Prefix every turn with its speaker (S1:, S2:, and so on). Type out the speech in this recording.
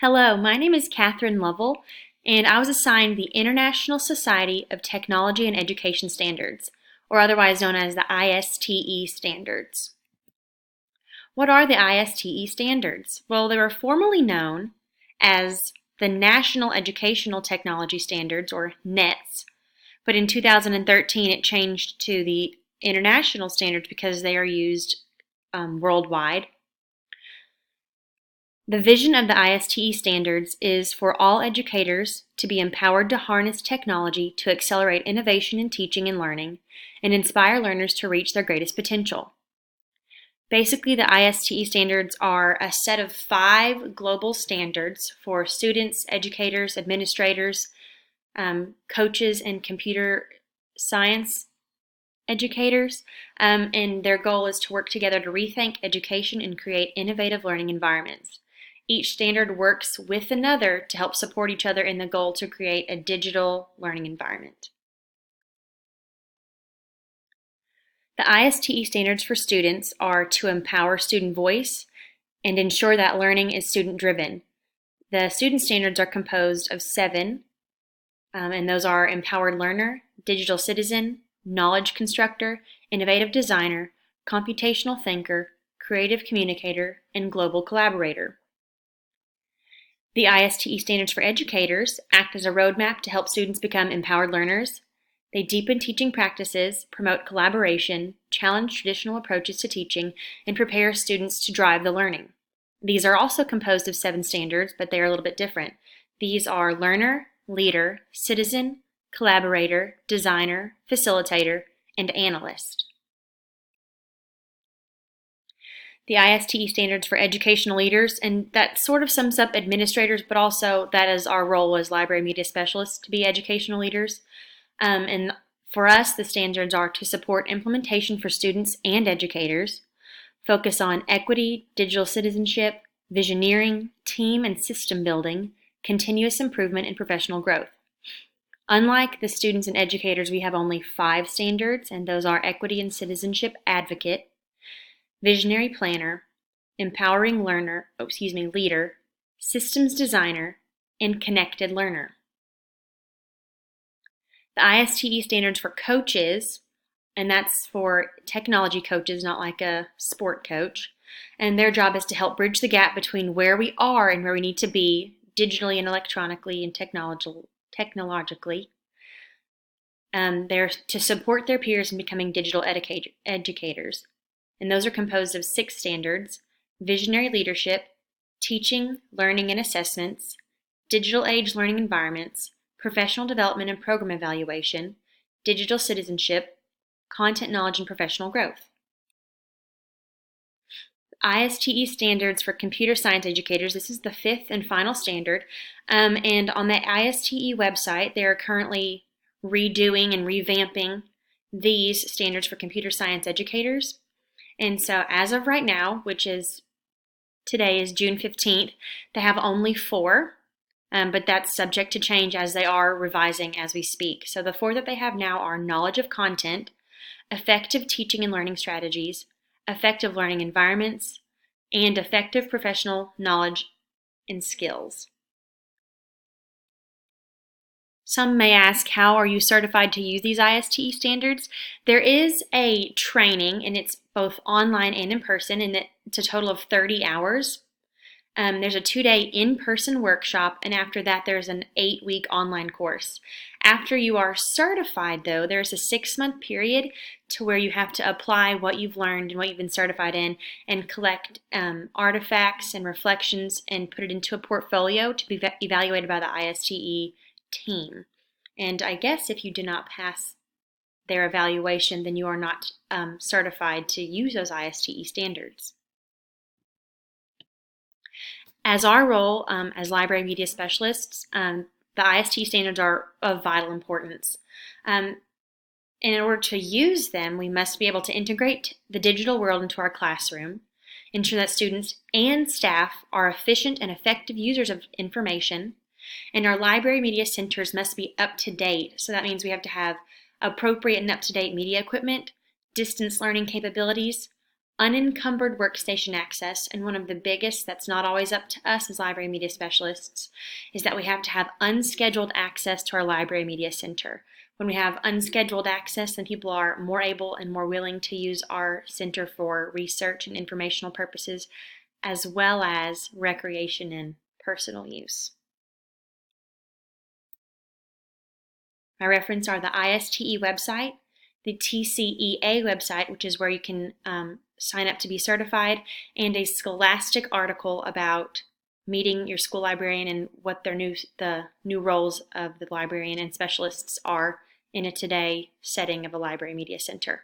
S1: Hello, my name is Catherine Lovell, and I was assigned the International Society of Technology and Education Standards, or otherwise known as the ISTE standards. What are the ISTE standards? Well, they were formerly known as the National Educational Technology Standards, or NETS, but in 2013 it changed to the International Standards because they are used worldwide. The vision of the ISTE standards is for all educators to be empowered to harness technology to accelerate innovation in teaching and learning and inspire learners to reach their greatest potential. Basically, the ISTE standards are a set of 5 global standards for students, educators, administrators, coaches, and computer science educators, and their goal is to work together to rethink education and create innovative learning environments. Each standard works with another to help support each other in the goal to create a digital learning environment. The ISTE standards for students are to empower student voice and ensure that learning is student-driven. The student standards are composed of 7, and those are empowered learner, digital citizen, knowledge constructor, innovative designer, computational thinker, creative communicator, and global collaborator. The ISTE standards for educators act as a roadmap to help students become empowered learners. They deepen teaching practices, promote collaboration, challenge traditional approaches to teaching, and prepare students to drive the learning. These are also composed of 7 standards, but they are a little bit different. These are learner, leader, citizen, collaborator, designer, facilitator, and analyst. The ISTE standards for educational leaders, and that sort of sums up administrators, but also that is our role as library media specialists to be educational leaders. And for us, the standards are to support implementation for students and educators, focus on equity, digital citizenship, visioneering, team and system building, continuous improvement, and professional growth. Unlike the students and educators, we have only 5 standards, and those are equity and citizenship advocate, visionary planner, empowering leader, systems designer, and connected learner. The ISTE standards for coaches, and that's for technology coaches, not like a sport coach, and their job is to help bridge the gap between where we are and where we need to be digitally and electronically and technologically. They're to support their peers in becoming digital educators. And those are composed of 6 standards: visionary leadership, teaching, learning, and assessments, digital age learning environments, professional development and program evaluation, digital citizenship, content knowledge, and professional growth. ISTE standards for computer science educators, this is the 5th and final standard, and on the ISTE website they are currently redoing and revamping these standards for computer science educators. And so as of right now, which is today is June 15th, they have only 4, but that's subject to change as they are revising as we speak. So the 4 that they have now are knowledge of content, effective teaching and learning strategies, effective learning environments, and effective professional knowledge and skills. Some may ask, how are you certified to use these ISTE standards? There is a training, and it's both online and in person, and it's a total of 30 hours. There's a 2-day in-person workshop, and after that there's an 8-week online course. After you are certified, though, there's a 6-month period to where you have to apply what you've learned and what you've been certified in and collect artifacts and reflections and put it into a portfolio to be evaluated by the ISTE team. And I guess if you do not pass their evaluation, then you are not certified to use those ISTE standards. As our role as library media specialists, the ISTE standards are of vital importance. And in order to use them, we must be able to integrate the digital world into our classroom, ensure that students and staff are efficient and effective users of information, and our library media centers must be up to date. So that means we have to have appropriate and up-to-date media equipment, distance learning capabilities, unencumbered workstation access, and one of the biggest that's not always up to us as library media specialists is that we have to have unscheduled access to our library media center. When we have unscheduled access, then people are more able and more willing to use our center for research and informational purposes, as well as recreation and personal use. My references are the ISTE website, the TCEA website, which is where you can sign up to be certified, and a Scholastic article about meeting your school librarian and what the new roles of the librarian and specialists are in a today setting of a library media center.